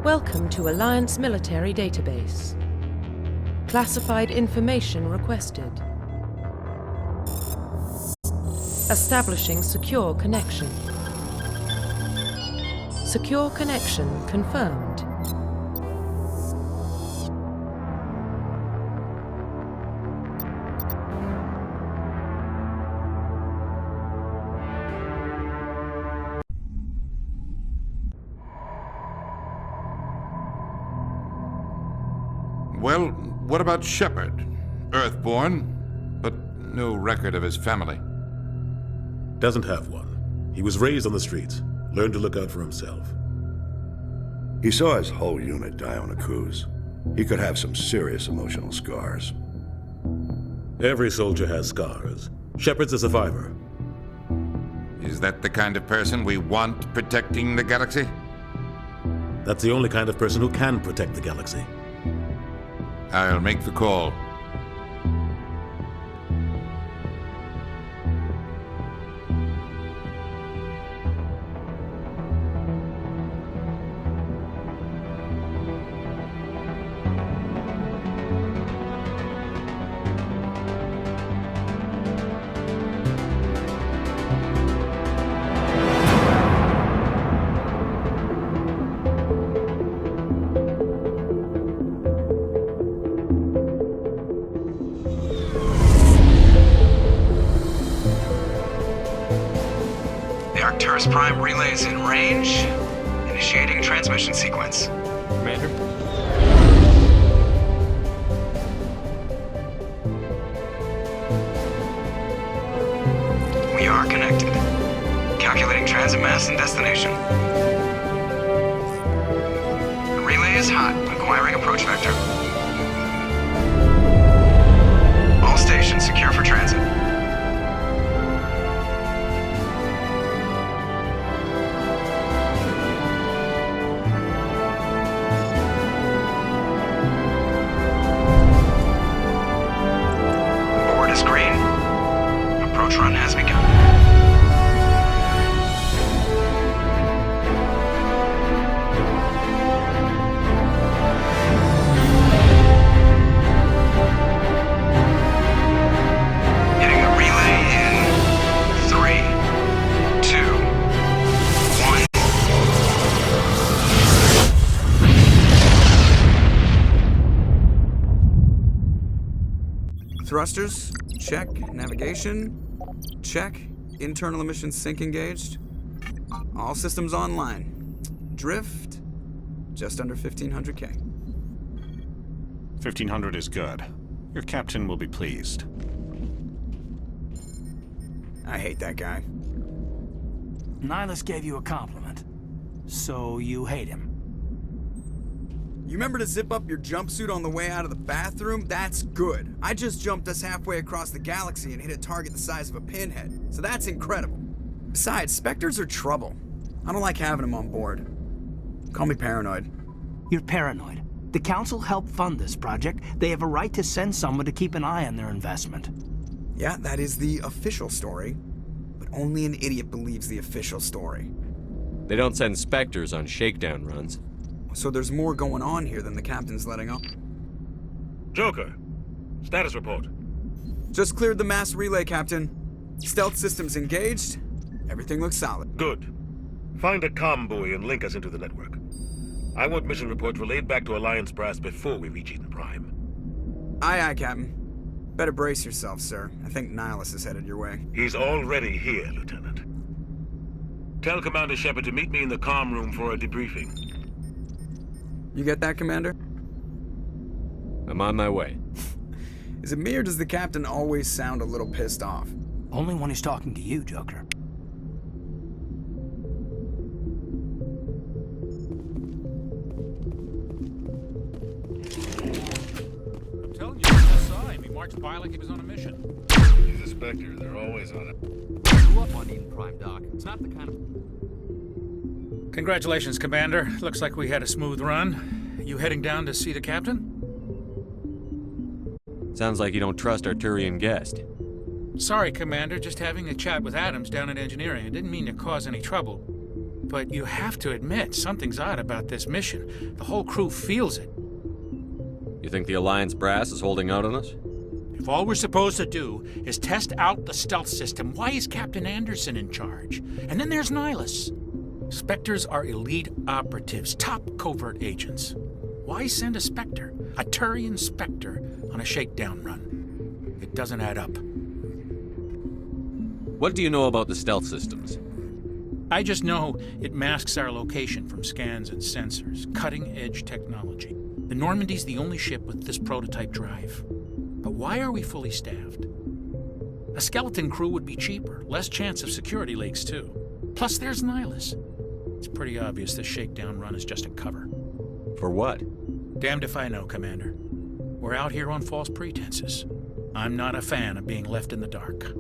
Welcome to Alliance Military Database. Classified information requested. Establishing secure connection. Secure connection confirmed. Well, what about Shepard? Earthborn, but no record of his family. Doesn't have one. He was raised on the streets, learned to look out for himself. He saw his whole unit die on a cruise. He could have some serious emotional scars. Every soldier has scars. Shepard's a survivor. Is that the kind of person we want protecting the galaxy? That's the only kind of person who can protect the galaxy. I'll make the call. Arcturus Prime relay is in range. Initiating transmission sequence. Commander? We are connected. Calculating transit mass and destination. The relay is hot. Acquiring approach vector. All stations secure for transit. Approach run has begun. Hitting the relay in 3, 2, 1. Thrusters, check. Navigation, check. Internal emission sync engaged. All systems online. Drift, just under 1,500K. 1,500 is good. Your captain will be pleased. I hate that guy. Nihilus gave you a compliment, so you hate him. You remember to zip up your jumpsuit on the way out of the bathroom? That's good. I just jumped us halfway across the galaxy and hit a target the size of a pinhead, so that's incredible. Besides, Spectres are trouble. I don't like having them on board. Call me paranoid. You're paranoid. The Council helped fund this project. They have a right to send someone to keep an eye on their investment. Yeah, that is the official story. But only an idiot believes the official story. They don't send Spectres on shakedown runs. So there's more going on here than the captain's letting on. Joker, status report. Just cleared the mass relay, Captain. Stealth systems engaged. Everything looks solid. Good. Find a comm buoy and link us into the network. I want mission reports relayed back to Alliance Brass before we reach Eden Prime. Aye, aye, Captain. Better brace yourself, sir. I think Nihilus is headed your way. He's already here, Lieutenant. Tell Commander Shepard to meet me in the comm room for a debriefing. You get that, Commander? I'm on my way. Is it me or does the captain always sound a little pissed off? Only when he's talking to you, Joker. I'm telling you, I just saw him. He marched by like he was on a mission. He's a Spectre. They're always on it. Grew up on Eden Prime, Doc. It's not the kind of... Congratulations, Commander. Looks like we had a smooth run. You heading down to see the captain? Sounds like you don't trust Arturian Guest. Sorry, Commander. Just having a chat with Adams down at engineering. I didn't mean to cause any trouble. But you have to admit, something's odd about this mission. The whole crew feels it. You think the Alliance brass is holding out on us? If all we're supposed to do is test out the stealth system, why is Captain Anderson in charge? And then there's Nihilus. Spectres are elite operatives, top covert agents. Why send a Spectre, a Turian Spectre, on a shakedown run? It doesn't add up. What do you know about the stealth systems? I just know it masks our location from scans and sensors. Cutting-edge technology. The Normandy's the only ship with this prototype drive. But why are we fully staffed? A skeleton crew would be cheaper, less chance of security leaks too. Plus there's Nihilus. It's pretty obvious this shakedown run is just a cover. For what? Damned if I know, Commander. We're out here on false pretenses. I'm not a fan of being left in the dark.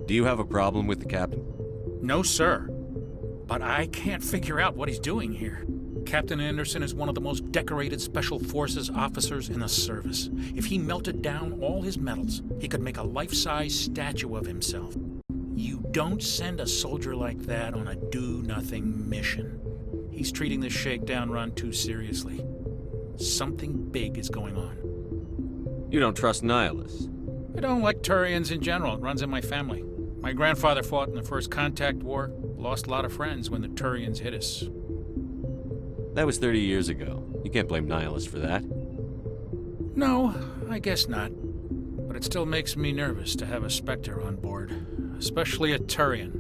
Do you have a problem with the captain? No, sir. But I can't figure out what he's doing here. Captain Anderson is one of the most decorated Special Forces officers in the service. If he melted down all his medals, he could make a life-size statue of himself. You don't send a soldier like that on a do-nothing mission. He's treating this shakedown run too seriously. Something big is going on. You don't trust Nihilus? I don't like Turians in general. It runs in my family. My grandfather fought in the First Contact War, lost a lot of friends when the Turians hit us. That was 30 years ago. You can't blame Nihilus for that. No, I guess not. But it still makes me nervous to have a Spectre on board, especially a Turian.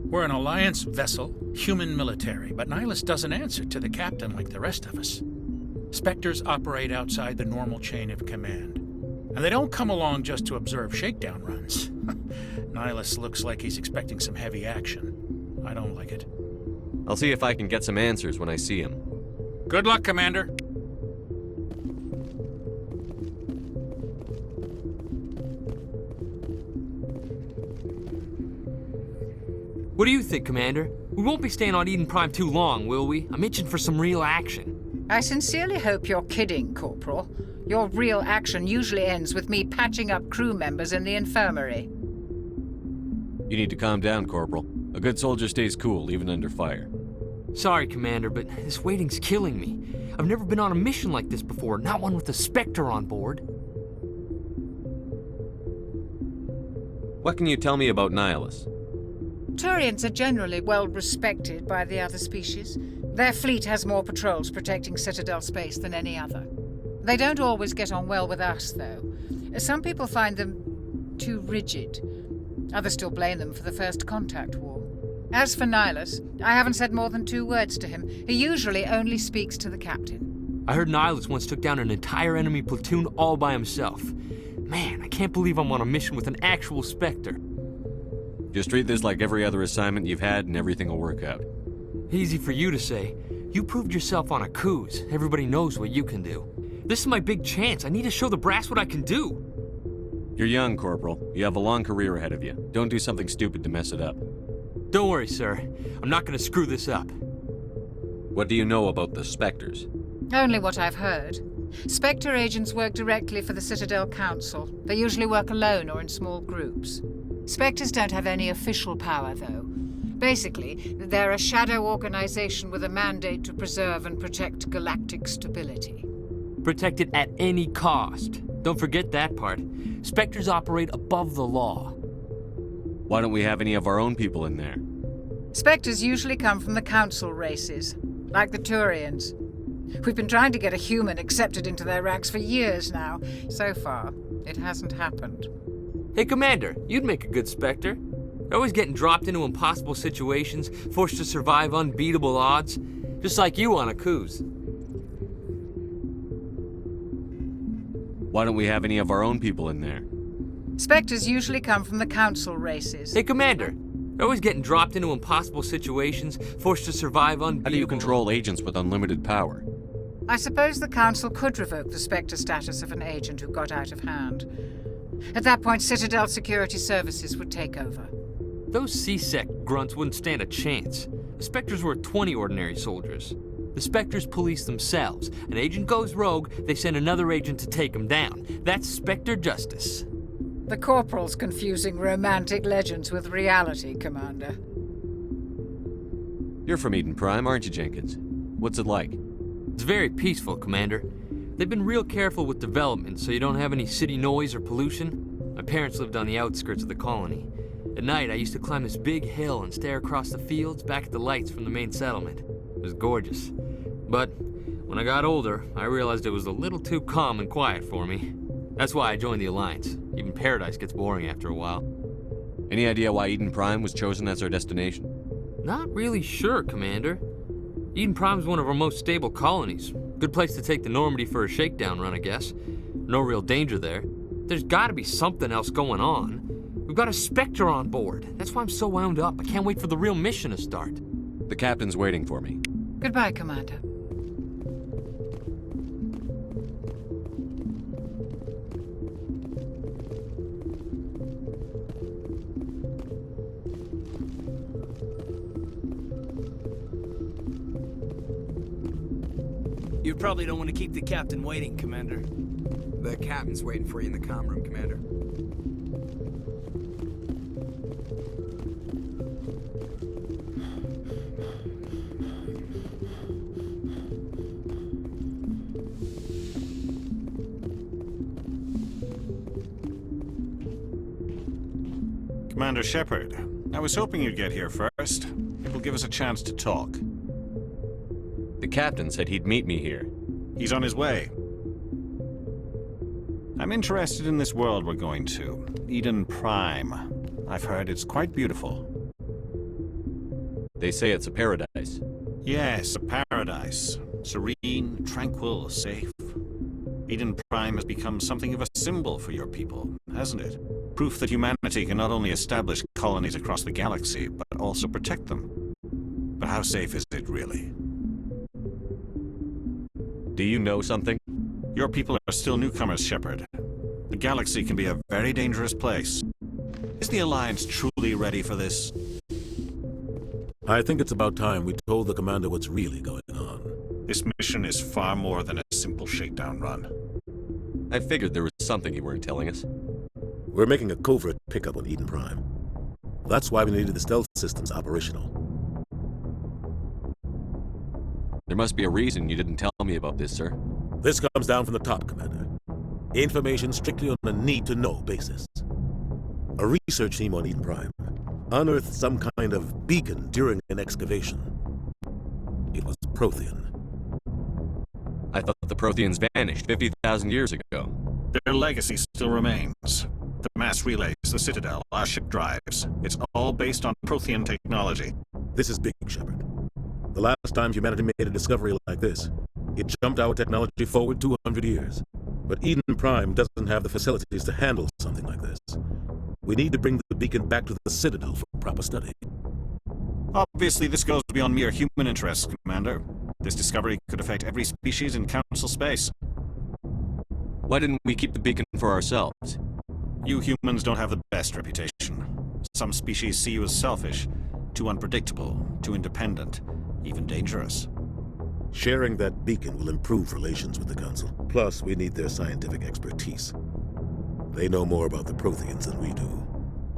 We're an Alliance vessel, human military, but Nihilus doesn't answer to the captain like the rest of us. Spectres operate outside the normal chain of command. And they don't come along just to observe shakedown runs. Nihilus looks like he's expecting some heavy action. I don't like it. I'll see if I can get some answers when I see him. Good luck, Commander. What do you think, Commander? We won't be staying on Eden Prime too long, will we? I'm itching for some real action. I sincerely hope you're kidding, Corporal. Your real action usually ends with me patching up crew members in the infirmary. You need to calm down, Corporal. A good soldier stays cool, even under fire. Sorry, Commander, but this waiting's killing me. I've never been on a mission like this before, not one with a Spectre on board. What can you tell me about Nihilus? Turians are generally well respected by the other species. Their fleet has more patrols protecting Citadel space than any other. They don't always get on well with us, though. Some people find them too rigid. Others still blame them for the First Contact War. As for Nihilus, I haven't said more than 2 words to him. He usually only speaks to the captain. I heard Nihilus once took down an entire enemy platoon all by himself. Man, I can't believe I'm on a mission with an actual Spectre. Just treat this like every other assignment you've had and everything will work out. Easy for you to say. You proved yourself on Akuz. Everybody knows what you can do. This is my big chance. I need to show the brass what I can do. You're young, Corporal. You have a long career ahead of you. Don't do something stupid to mess it up. Don't worry, sir. I'm not going to screw this up. What do you know about the Spectres? Only what I've heard. Spectre agents work directly for the Citadel Council. They usually work alone or in small groups. Spectres don't have any official power, though. Basically, they're a shadow organization with a mandate to preserve and protect galactic stability. Protect it at any cost. Don't forget that part. Spectres operate above the law. Why don't we have any of our own people in there? Spectres usually come from the Council races, like the Turians. We've been trying to get a human accepted into their ranks for years now. So far, it hasn't happened. Hey, Commander, you'd make a good Spectre. You're always getting dropped into impossible situations, forced to survive unbeatable odds. Just like you on Akuz. Why don't we have any of our own people in there? Spectres usually come from the Council races. Hey, Commander, you're always getting dropped into impossible situations, forced to survive unbeatable... How do you control agents with unlimited power? I suppose the Council could revoke the Spectre status of an agent who got out of hand. At that point, Citadel Security Services would take over. Those C-Sec grunts wouldn't stand a chance. The Spectres were 20 ordinary soldiers. The Spectres police themselves. An agent goes rogue, they send another agent to take him down. That's Spectre justice. The Corporal's confusing romantic legends with reality, Commander. You're from Eden Prime, aren't you, Jenkins? What's it like? It's very peaceful, Commander. They've been real careful with development, so you don't have any city noise or pollution. My parents lived on the outskirts of the colony. At night, I used to climb this big hill and stare across the fields back at the lights from the main settlement. It was gorgeous. But when I got older, I realized it was a little too calm and quiet for me. That's why I joined the Alliance. Even Paradise gets boring after a while. Any idea why Eden Prime was chosen as our destination? Not really sure, Commander. Eden Prime's one of our most stable colonies. Good place to take the Normandy for a shakedown run, I guess. No real danger there. There's gotta be something else going on. We've got a Spectre on board. That's why I'm so wound up. I can't wait for the real mission to start. The captain's waiting for me. Goodbye, Commander. You probably don't want to keep the captain waiting, Commander. The captain's waiting for you in the comm room, Commander. Commander Shepard, I was hoping you'd get here first. It will give us a chance to talk. The captain said he'd meet me here. He's on his way. I'm interested in this world we're going to, Eden Prime. I've heard it's quite beautiful. They say it's a paradise. Yes, a paradise. Serene, tranquil, safe. Eden Prime has become something of a symbol for your people, hasn't it? Proof that humanity can not only establish colonies across the galaxy, but also protect them. But how safe is it, really? Do you know something? Your people are still newcomers, Shepard. The galaxy can be a very dangerous place. Is the Alliance truly ready for this? I think it's about time we told the commander what's really going on. This mission is far more than a simple shakedown run. I figured there was something you weren't telling us. We're making a covert pickup on Eden Prime. That's why we needed the stealth systems operational. There must be a reason you didn't tell me about this, sir. This comes down from the top, Commander. Information strictly on a need-to-know basis. A research team on Eden Prime unearthed some kind of beacon during an excavation. It was Prothean. I thought the Protheans vanished 50,000 years ago. Their legacy still remains. The mass relays, the Citadel, our ship drives. It's all based on Prothean technology. This is big, Shepard. The last time humanity made a discovery like this, it jumped our technology forward 200 years. But Eden Prime doesn't have the facilities to handle something like this. We need to bring the beacon back to the Citadel for proper study. Obviously, this goes beyond mere human interests, Commander. This discovery could affect every species in Council space. Why didn't we keep the beacon for ourselves? You humans don't have the best reputation. Some species see you as selfish, too unpredictable, too independent, even dangerous. Sharing that beacon will improve relations with the Council. Plus, we need their scientific expertise. They know more about the Protheans than we do.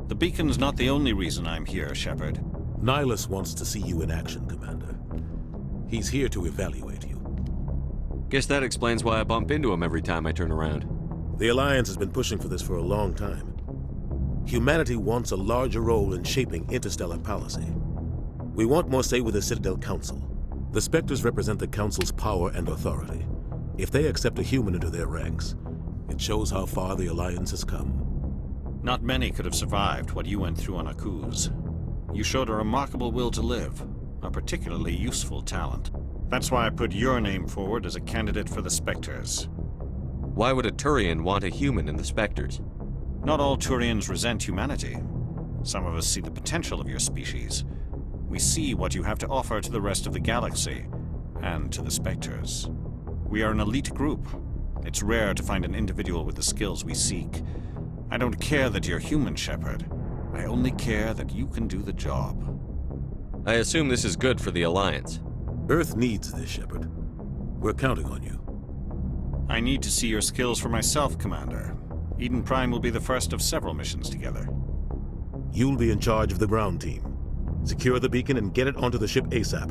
The beacon's not the only reason I'm here, Shepard. Nihilus wants to see you in action, Commander. He's here to evaluate you. Guess that explains why I bump into him every time I turn around. The Alliance has been pushing for this for a long time. Humanity wants a larger role in shaping interstellar policy. We want more say with the Citadel Council. The Spectres represent the Council's power and authority. If they accept a human into their ranks, it shows how far the Alliance has come. Not many could have survived what you went through on Akuz. You showed a remarkable will to live, a particularly useful talent. That's why I put your name forward as a candidate for the Spectres. Why would a Turian want a human in the Spectres? Not all Turians resent humanity. Some of us see the potential of your species. We see what you have to offer to the rest of the galaxy, and to the Spectres. We are an elite group. It's rare to find an individual with the skills we seek. I don't care that you're human, Shepard. I only care that you can do the job. I assume this is good for the Alliance. Earth needs this, Shepard. We're counting on you. I need to see your skills for myself, Commander. Eden Prime will be the first of several missions together. You'll be in charge of the ground team. Secure the beacon and get it onto the ship ASAP.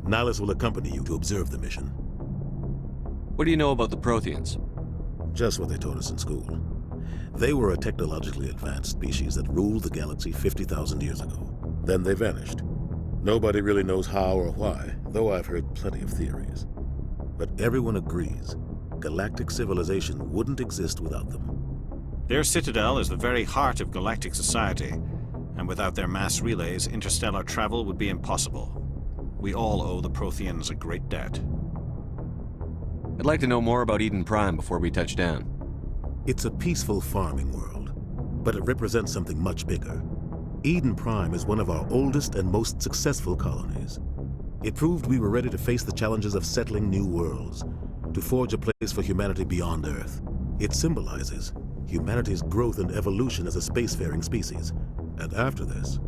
Nihilus will accompany you to observe the mission. What do you know about the Protheans? Just what they taught us in school. They were a technologically advanced species that ruled the galaxy 50,000 years ago. Then they vanished. Nobody really knows how or why, though I've heard plenty of theories. But everyone agrees galactic civilization wouldn't exist without them. Their citadel is the very heart of galactic society, and without their mass relays, interstellar travel would be impossible. We all owe the Protheans a great debt. I'd like to know more about Eden Prime before we touch down. It's a peaceful farming world, but it represents something much bigger. Eden Prime is one of our oldest and most successful colonies. It proved we were ready to face the challenges of settling new worlds, to forge a place for humanity beyond Earth. It symbolizes humanity's growth and evolution as a spacefaring species. And after this,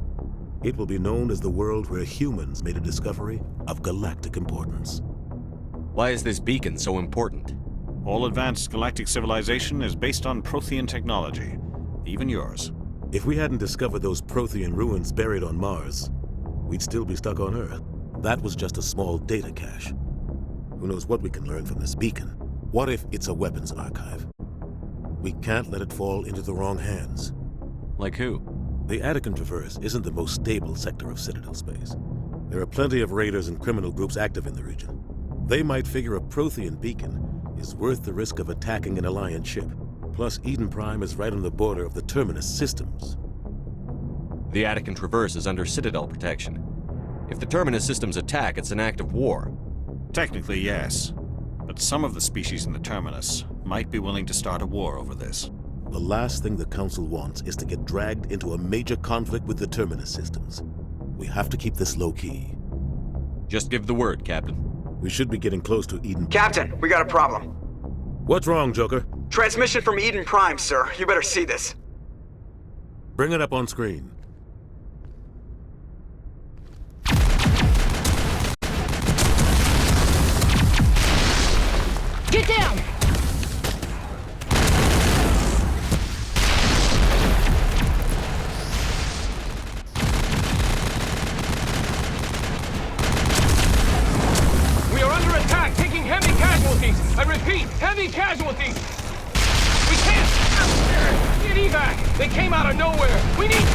it will be known as the world where humans made a discovery of galactic importance. Why is this beacon so important? All advanced galactic civilization is based on Prothean technology, even yours. If we hadn't discovered those Prothean ruins buried on Mars, we'd still be stuck on Earth. That was just a small data cache. Who knows what we can learn from this beacon? What if it's a weapons archive? We can't let it fall into the wrong hands. Like who? The Attican Traverse isn't the most stable sector of Citadel space. There are plenty of raiders and criminal groups active in the region. They might figure a Prothean beacon is worth the risk of attacking an Alliance ship. Plus, Eden Prime is right on the border of the Terminus systems. The Attican Traverse is under Citadel protection. If the Terminus systems attack, it's an act of war. Technically, yes. But some of the species in the Terminus might be willing to start a war over this. The last thing the Council wants is to get dragged into a major conflict with the Terminus systems. We have to keep this low-key. Just give the word, Captain. We should be getting close to Eden. Captain, we got a problem. What's wrong, Joker? Transmission from Eden Prime, sir. You better see this. Bring it up on screen. Get down! We are under attack, taking heavy casualties. I repeat, heavy casualties. We can't get evac. They came out of nowhere. We need...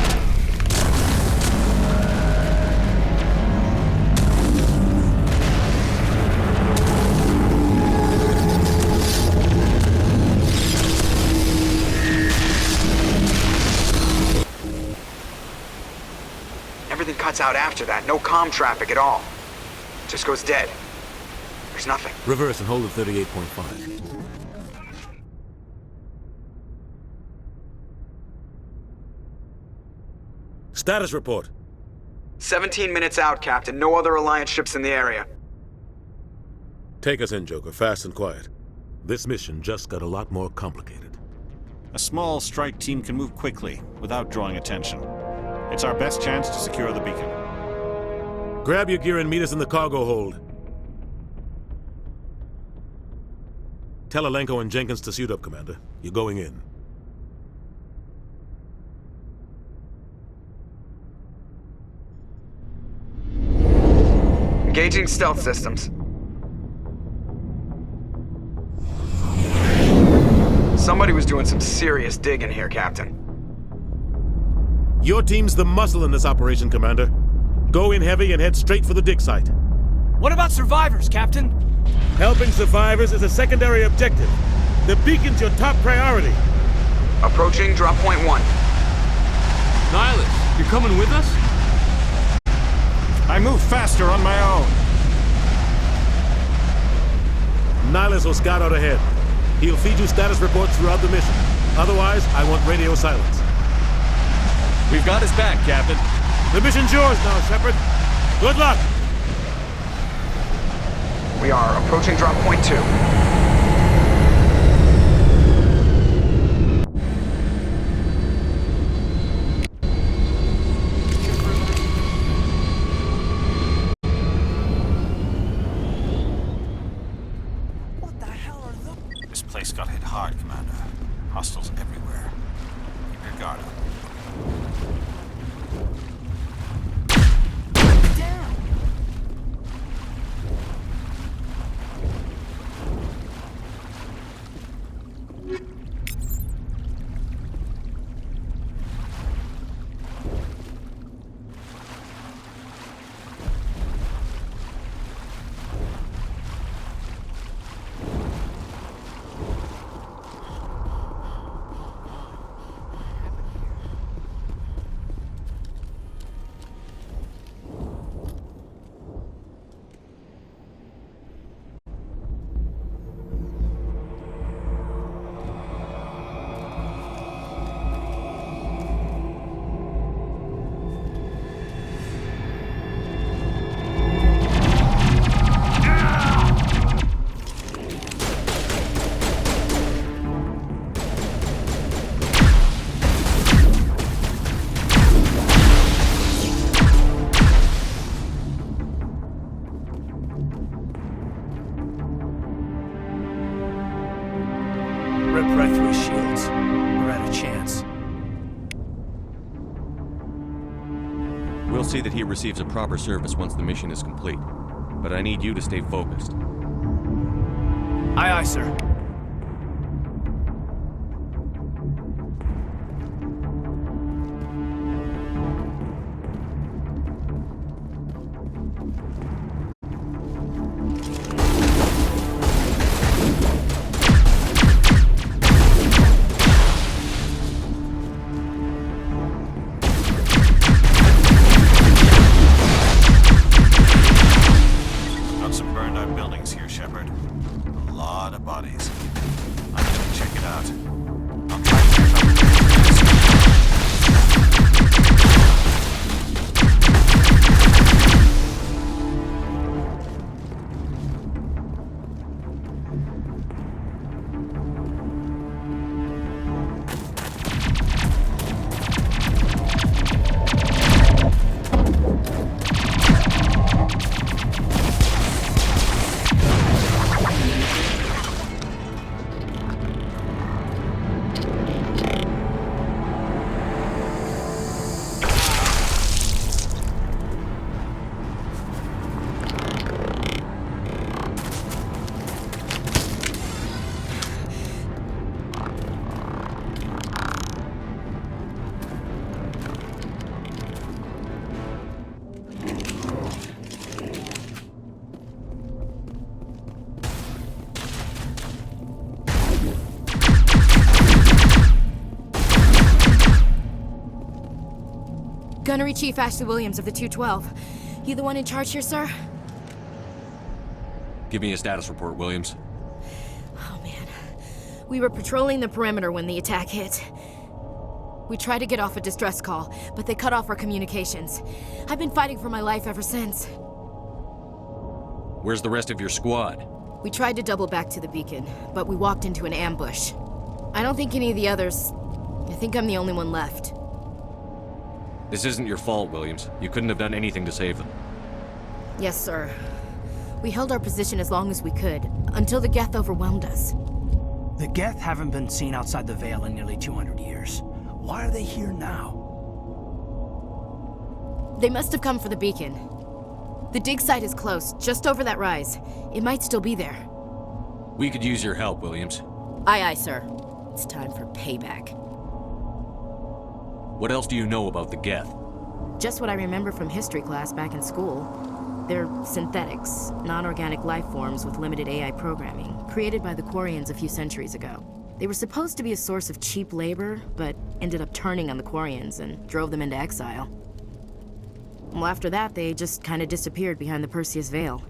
Everything cuts out after that. No comm traffic at all. Just goes dead. There's nothing. Reverse and hold at 38.5. Status report. 17 minutes out, Captain. No other Alliance ships in the area. Take us in, Joker, fast and quiet. This mission just got a lot more complicated. A small strike team can move quickly, without drawing attention. It's our best chance to secure the beacon. Grab your gear and meet us in the cargo hold. Tell Alenko and Jenkins to suit up, Commander. You're going in. Engaging stealth systems. Somebody was doing some serious digging here, Captain. Your team's the muscle in this operation, Commander. Go in heavy and head straight for the dig site. What about survivors, Captain? Helping survivors is a secondary objective. The beacon's your top priority. Approaching drop point 1. Nihilus, you're coming with us? I move faster on my own. Nihilus will scout out ahead. He'll feed you status reports throughout the mission. Otherwise, I want radio silence. We've got his back, Captain. The mission's yours now, Shepard. Good luck! We are approaching drop point 2. This place got hit hard, Commander. Hostiles everywhere. Keep your guard up. see that he receives a proper service once the mission is complete. But I need you to stay focused. Aye, aye, sir. Got some burned out buildings here, Shepard. A lot of bodies. I'm gonna check it out. I'll try to check out Gunnery Chief Ashley Williams of the 212. You the one in charge here, sir? Give me a status report, Williams. Oh, man. We were patrolling the perimeter when the attack hit. We tried to get off a distress call, but they cut off our communications. I've been fighting for my life ever since. Where's the rest of your squad? We tried to double back to the beacon, but we walked into an ambush. I don't think any of the others... I think I'm the only one left. This isn't your fault, Williams. You couldn't have done anything to save them. Yes, sir. We held our position as long as we could, until the Geth overwhelmed us. The Geth haven't been seen outside the Veil in nearly 200 years. Why are they here now? They must have come for the beacon. The dig site is close, just over that rise. It might still be there. We could use your help, Williams. Aye, aye, sir. It's time for payback. What else do you know about the Geth? Just what I remember from history class back in school. They're synthetics, non-organic life forms with limited AI programming, created by the Quarians a few centuries ago. They were supposed to be a source of cheap labor, but ended up turning on the Quarians and drove them into exile. Well, after that, they just kind of disappeared behind the Perseus Veil.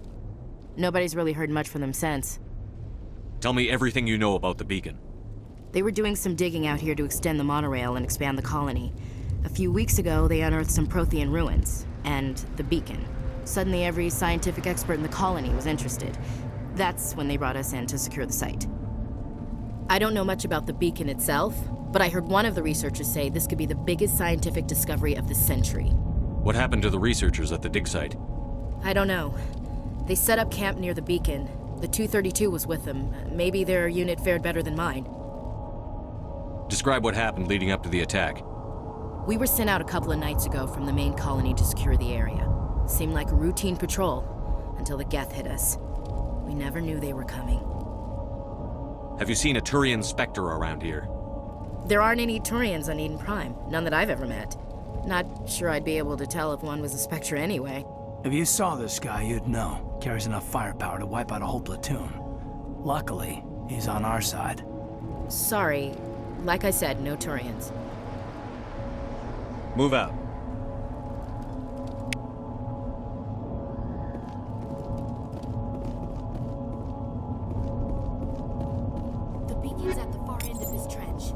Nobody's really heard much from them since. Tell me everything you know about the beacon. They were doing some digging out here to extend the monorail and expand the colony. A few weeks ago, they unearthed some Prothean ruins, and the beacon. Suddenly, every scientific expert in the colony was interested. That's when they brought us in to secure the site. I don't know much about the beacon itself, but I heard one of the researchers say this could be the biggest scientific discovery of the century. What happened to the researchers at the dig site? I don't know. They set up camp near the beacon. The 232 was with them. Maybe their unit fared better than mine. Describe what happened leading up to the attack. We were sent out a couple of nights ago from the main colony to secure the area. Seemed like a routine patrol, until the Geth hit us. We never knew they were coming. Have you seen a Turian Spectre around here? There aren't any Turians on Eden Prime. None that I've ever met. Not sure I'd be able to tell if one was a Spectre anyway. If you saw this guy, you'd know. Carries enough firepower to wipe out a whole platoon. Luckily, he's on our side. Sorry. Like I said, no Turians. Move out. The beacon's at the far end of this trench.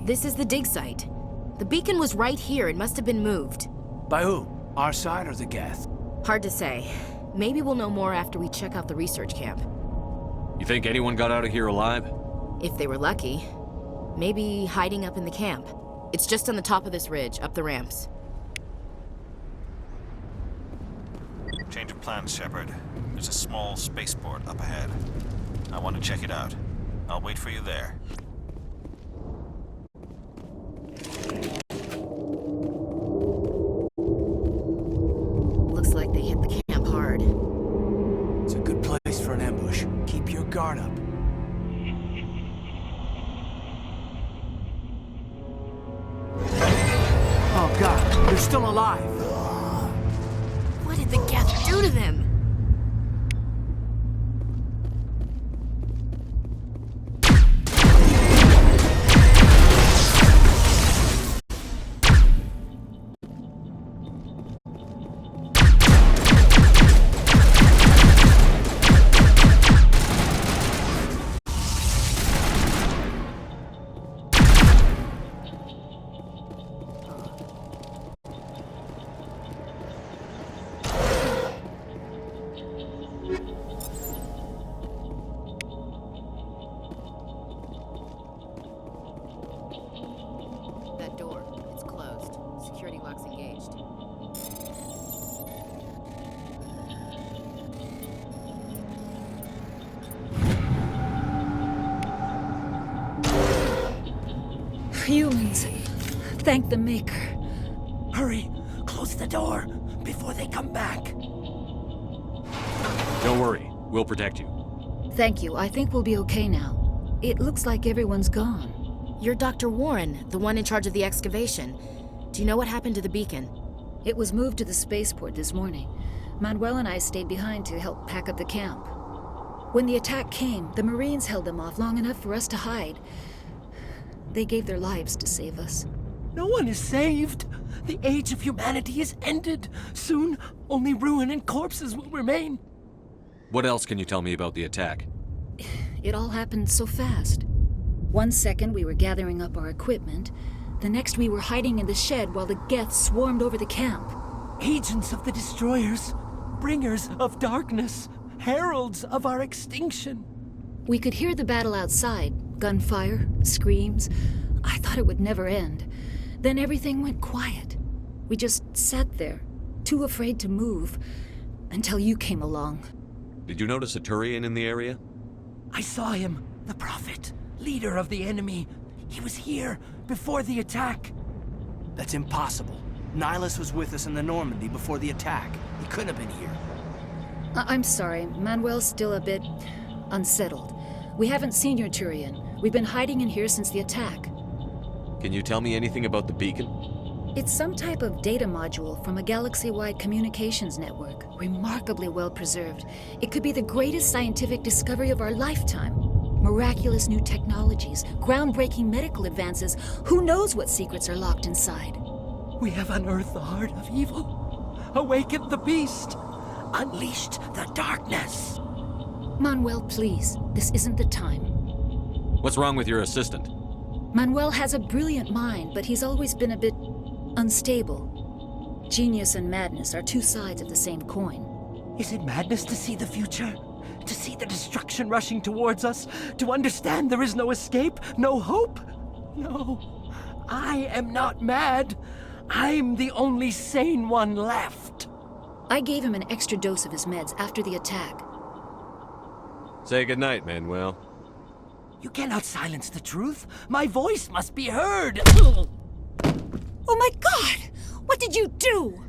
This is the dig site. The beacon was right here. It must have been moved. By who? Our side or the Geth? Hard to say. Maybe we'll know more after we check out the research camp. You think anyone got out of here alive? If they were lucky. Maybe hiding up in the camp. It's just on the top of this ridge, up the ramps. Change of plans, Shepard. There's a small spaceport up ahead. I want to check it out. I'll wait for you there. Looks like they hit the camp hard. It's a good place for an ambush. Keep your guard up. Oh god, they're still alive! What did the Geth do to them? That door, it's closed. Security lock's engaged. Humans, thank the Maker. Hurry! Close the door before they come back. Don't worry. We'll protect you. Thank you. I think we'll be okay now. It looks like everyone's gone. You're Dr. Warren, the one in charge of the excavation. Do you know what happened to the beacon? It was moved to the spaceport this morning. Manuel and I stayed behind to help pack up the camp. When the attack came, the Marines held them off long enough for us to hide. They gave their lives to save us. No one is saved. The age of humanity is ended. Soon, only ruin and corpses will remain. What else can you tell me about the attack? It all happened so fast. 1 second we were gathering up our equipment. The next we were hiding in the shed while the Geth swarmed over the camp. Agents of the Destroyers, bringers of darkness, heralds of our extinction. We could hear the battle outside. Gunfire, screams. I thought it would never end. Then everything went quiet. We just sat there, too afraid to move, until you came along. Did you notice a Turian in the area? I saw him, the Prophet, leader of the enemy. He was here before the attack. That's impossible. Nihilus was with us in the Normandy before the attack. He couldn't have been here. I'm sorry, Manuel's still a bit unsettled. We haven't seen your Turian. We've been hiding in here since the attack. Can you tell me anything about the beacon? It's some type of data module from a galaxy-wide communications network, remarkably well preserved. It could be the greatest scientific discovery of our lifetime. Miraculous new technologies, groundbreaking medical advances. Who knows what secrets are locked inside? We have unearthed the heart of evil, awakened the beast, unleashed the darkness. Manuel, please, this isn't the time. What's wrong with your assistant? Manuel has a brilliant mind, but he's always been a bit unstable. Genius and madness are two sides of the same coin. Is it madness to see the future? To see the destruction rushing towards us? To understand there is no escape? No hope? No. I am not mad. I'm the only sane one left. I gave him an extra dose of his meds after the attack. Say goodnight, Manuel. You cannot silence the truth. My voice must be heard. Oh my God! What did you do?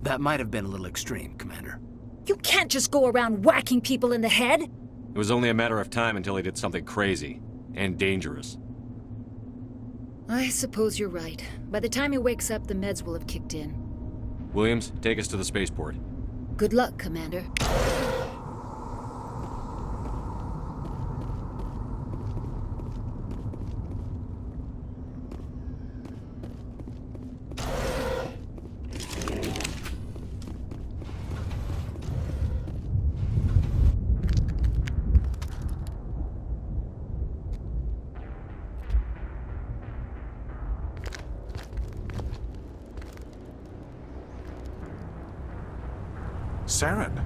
That might have been a little extreme, Commander. You can't just go around whacking people in the head. It was only a matter of time until he did something crazy and dangerous. I suppose you're right. By the time he wakes up, the meds will have kicked in. Williams, take us to the spaceport. Good luck, Commander. Saren.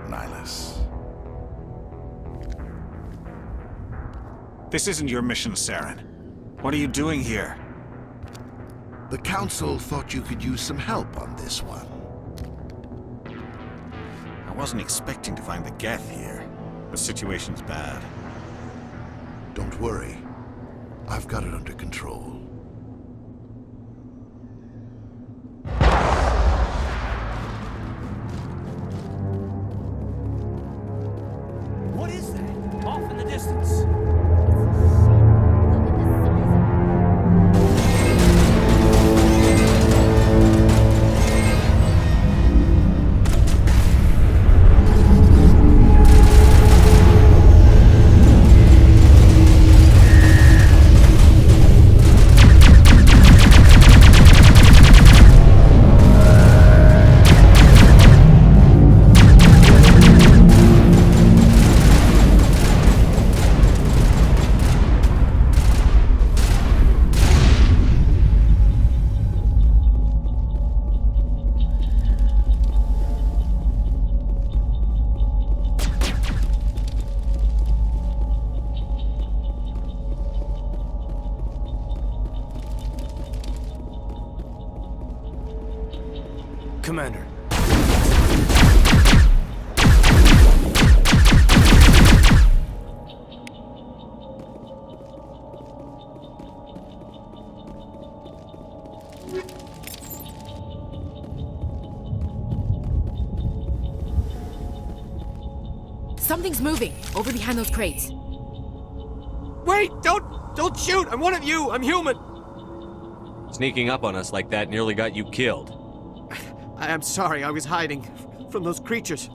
Nihilus. This isn't your mission, Saren. What are you doing here? The Council thought you could use some help on this one. I wasn't expecting to find the Geth here. The situation's bad. Don't worry. I've got it under control. What is that? Off in the distance. Commander. Something's moving over behind those crates. Wait! Don't shoot! I'm one of you! I'm human! Sneaking up on us like that nearly got you killed. I'm sorry, I was hiding from those creatures.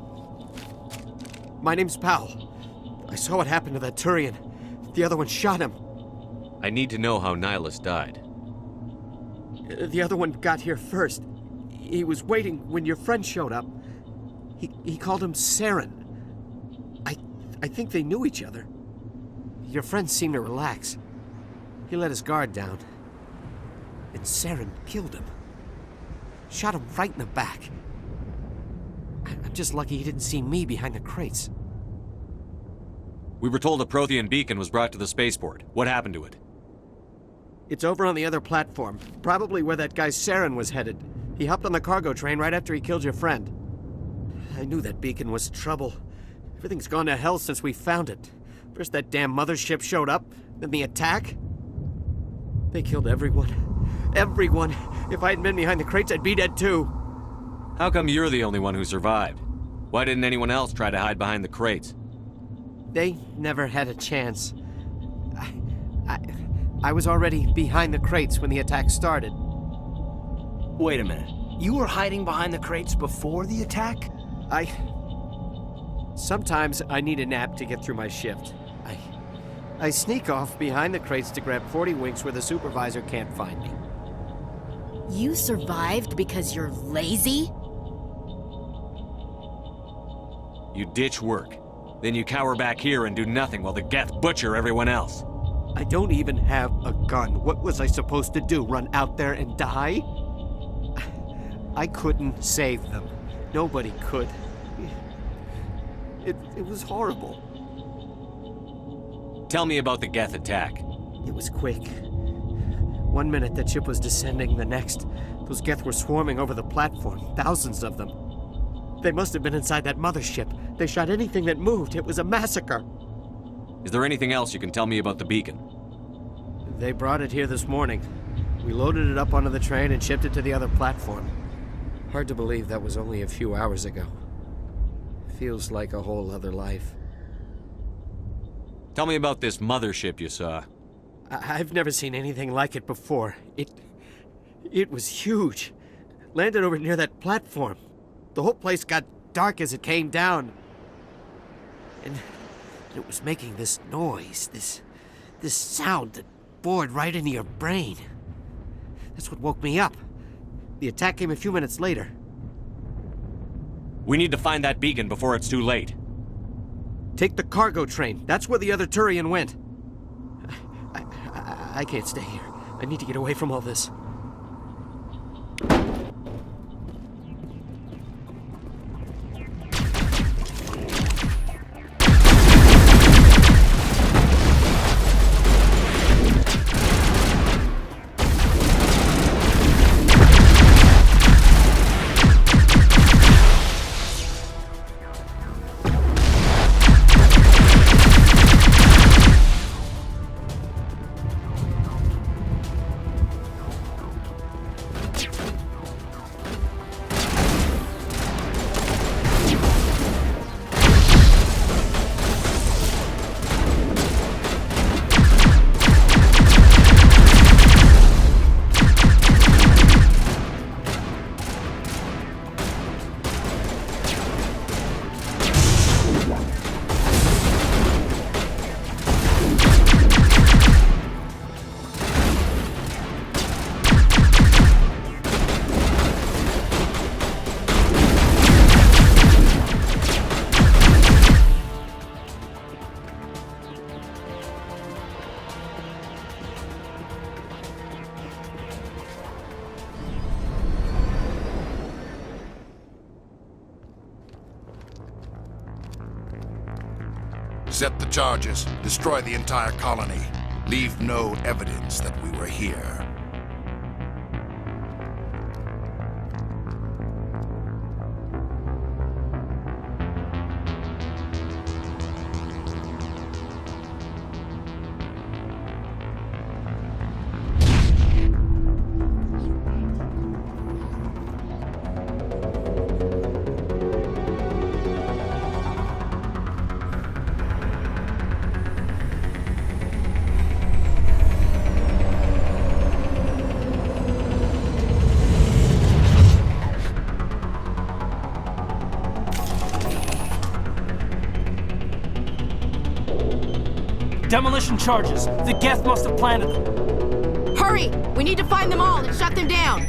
My name's Powell. I saw what happened to that Turian. The other one shot him. I need to know how Nihilus died. The other one got here first. He was waiting when your friend showed up. He called him Saren. I think they knew each other. Your friend seemed to relax. He let his guard down. And Saren killed him. Shot him right in the back. I'm just lucky he didn't see me behind the crates. We were told a Prothean beacon was brought to the spaceport. What happened to it? It's over on the other platform. Probably where that guy Saren was headed. He hopped on the cargo train right after he killed your friend. I knew that beacon was trouble. Everything's gone to hell since we found it. First that damn mothership showed up, then the attack. They killed everyone. Everyone! If I hadn't been behind the crates, I'd be dead too. How come you're the only one who survived? Why didn't anyone else try to hide behind the crates? They never had a chance. I was already behind the crates when the attack started. Wait a minute. You were hiding behind the crates before the attack? Sometimes I need a nap to get through my shift. I sneak off behind the crates to grab 40 winks where the supervisor can't find me. You survived because you're lazy? You ditch work. Then you cower back here and do nothing while the Geth butcher everyone else. I don't even have a gun. What was I supposed to do? Run out there and die? I couldn't save them. Nobody could. It was horrible. Tell me about the Geth attack. It was quick. 1 minute that ship was descending, the next, those Geth were swarming over the platform. Thousands of them. They must have been inside that mothership. They shot anything that moved. It was a massacre. Is there anything else you can tell me about the beacon? They brought it here this morning. We loaded it up onto the train and shipped it to the other platform. Hard to believe that was only a few hours ago. Feels like a whole other life. Tell me about this mothership you saw. I've never seen anything like it before. It was huge. Landed over near that platform. The whole place got dark as it came down. And it was making this noise, this sound that bored right into your brain. That's what woke me up. The attack came a few minutes later. We need to find that beacon before it's too late. Take the cargo train. That's where the other Turian went. I can't stay here. I need to get away from all this. Accept the charges. Destroy the entire colony. Leave no evidence that we were here. Demolition charges. The Geth must have planted them. Hurry! We need to find them all and shut them down!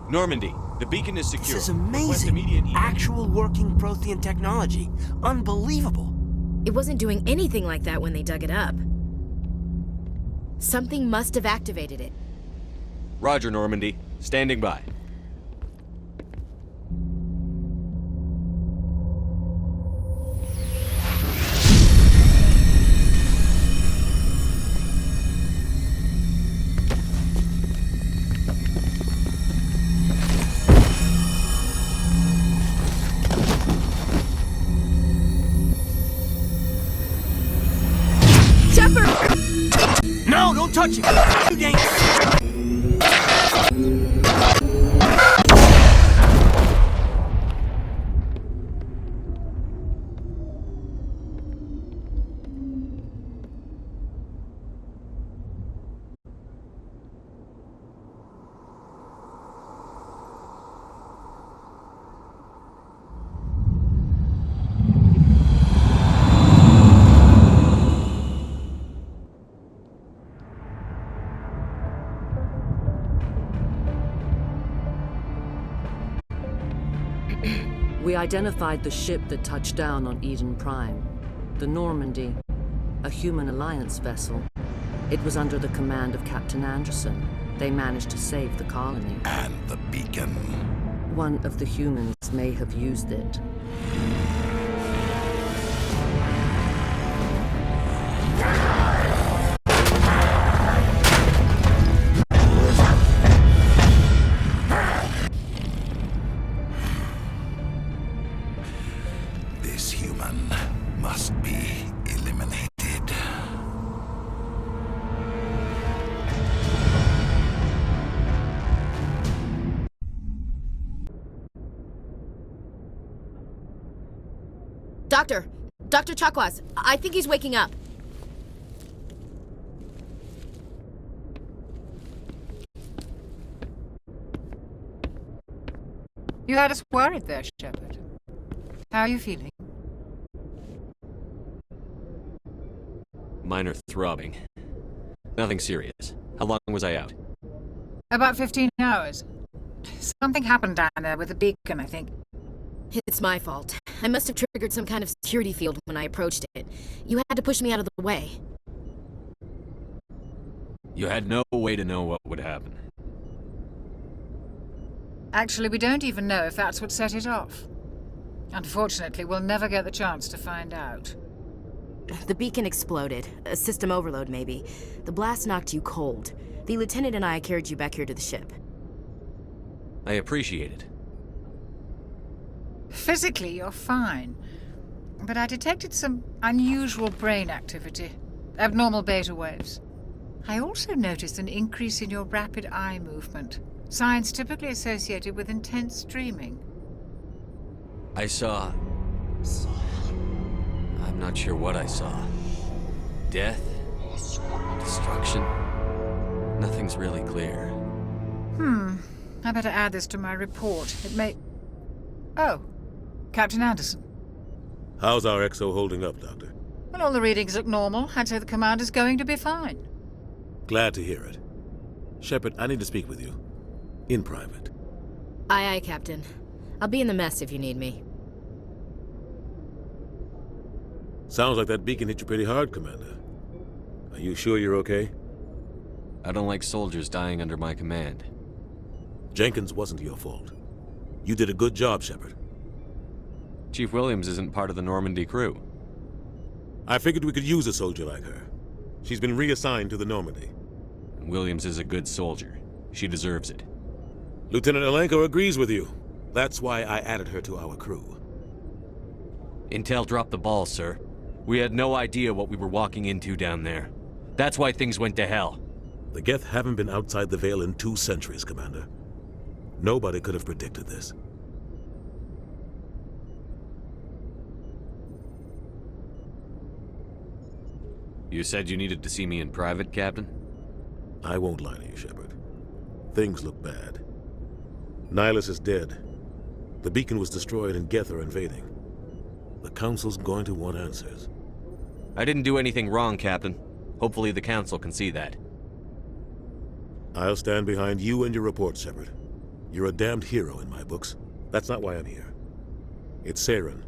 Normandy, the beacon is secure. This is Request amazing. immediate Actual working Prothean technology. Unbelievable. It wasn't doing anything like that when they dug it up. Something must have activated it. Roger, Normandy. Standing by. touch it! You ain't... We identified the ship that touched down on Eden Prime. The Normandy. A human alliance vessel. It was under the command of Captain Anderson. They managed to save the colony. And the beacon. One of the humans may have used it. This human must be eliminated. Dr. Chakwas, I think he's waking up. You had us worried there, Shepard. How are you feeling? Minor throbbing. Nothing serious. How long was I out? About 15 hours. Something happened down there with the beacon, I think. It's my fault. I must have triggered some kind of security field when I approached it. You had to push me out of the way. You had no way to know what would happen. Actually, we don't even know if that's what set it off. Unfortunately, we'll never get the chance to find out. The beacon exploded. A system overload, maybe. The blast knocked you cold. The lieutenant and I carried you back here to the ship. I appreciate it. Physically, you're fine. But I detected some unusual brain activity. Abnormal beta waves. I also noticed an increase in your rapid eye movement. Signs typically associated with intense dreaming. I saw... I'm not sure what I saw. Death? Destruction? Nothing's really clear. I better add this to my report. It may... Oh. Captain Anderson. How's our XO holding up, Doctor? Well, all the readings look normal. I'd say the commander's going to be fine. Glad to hear it. Shepard, I need to speak with you. In private. Aye, Captain. I'll be in the mess if you need me. Sounds like that beacon hit you pretty hard, Commander. Are you sure you're okay? I don't like soldiers dying under my command. Jenkins wasn't your fault. You did a good job, Shepard. Chief Williams isn't part of the Normandy crew. I figured we could use a soldier like her. She's been reassigned to the Normandy. Williams is a good soldier. She deserves it. Lieutenant Alenko agrees with you. That's why I added her to our crew. Intel dropped the ball, sir. We had no idea what we were walking into down there. That's why things went to hell. The Geth haven't been outside the Veil in 2 centuries, Commander. Nobody could have predicted this. You said you needed to see me in private, Captain? I won't lie to you, Shepard. Things look bad. Nihilus is dead. The beacon was destroyed and Geth are invading. The Council's going to want answers. I didn't do anything wrong, Captain. Hopefully the Council can see that. I'll stand behind you and your report, Shepard. You're a damned hero in my books. That's not why I'm here. It's Saren,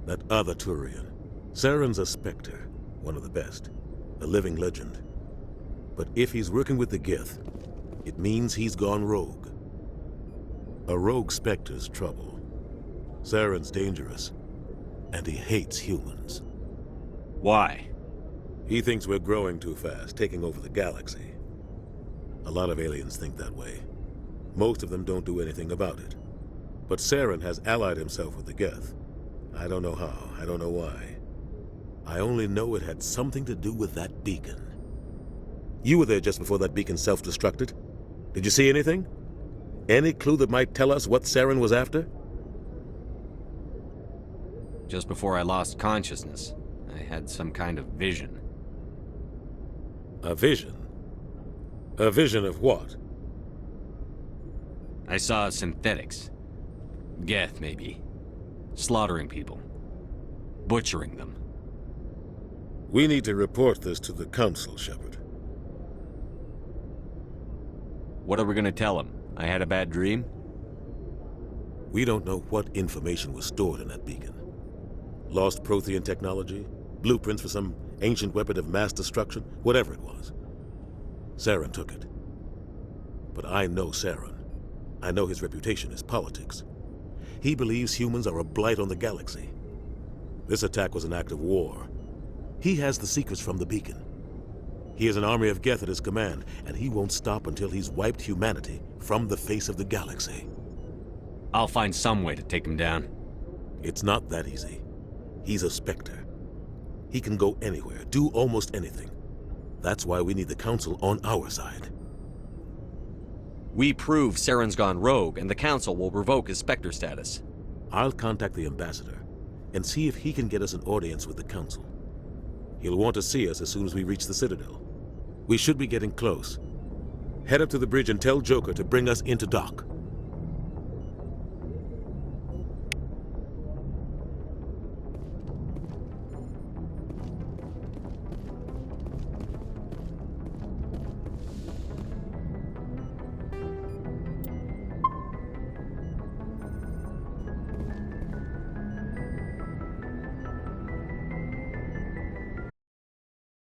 that other Turian. Saren's a Spectre, one of the best, a living legend. But if he's working with the Geth, it means he's gone rogue. A rogue Spectre's trouble. Saren's dangerous, and he hates humans. Why? He thinks we're growing too fast, taking over the galaxy. A lot of aliens think that way. Most of them don't do anything about it. But Saren has allied himself with the Geth. I don't know how, I don't know why. I only know it had something to do with that beacon. You were there just before that beacon self-destructed. Did you see anything? Any clue that might tell us what Saren was after? Just before I lost consciousness, I had some kind of vision. A vision? A vision of what? I saw synthetics. Geth, maybe. Slaughtering people. Butchering them. We need to report this to the Council, Shepard. What are we gonna tell them? I had a bad dream? We don't know what information was stored in that beacon. Lost Prothean technology? Blueprints for some ancient weapon of mass destruction? Whatever it was. Saren took it. But I know Saren. I know his reputation is politics. He believes humans are a blight on the galaxy. This attack was an act of war. He has the secrets from the beacon. He has an army of Geth at his command, and he won't stop until he's wiped humanity from the face of the galaxy. I'll find some way to take him down. It's not that easy. He's a Spectre. He can go anywhere, do almost anything. That's why we need the Council on our side. We prove Saren's gone rogue, and the Council will revoke his Spectre status. I'll contact the Ambassador and see if he can get us an audience with the Council. He'll want to see us as soon as we reach the Citadel. We should be getting close. Head up to the bridge and tell Joker to bring us into dock.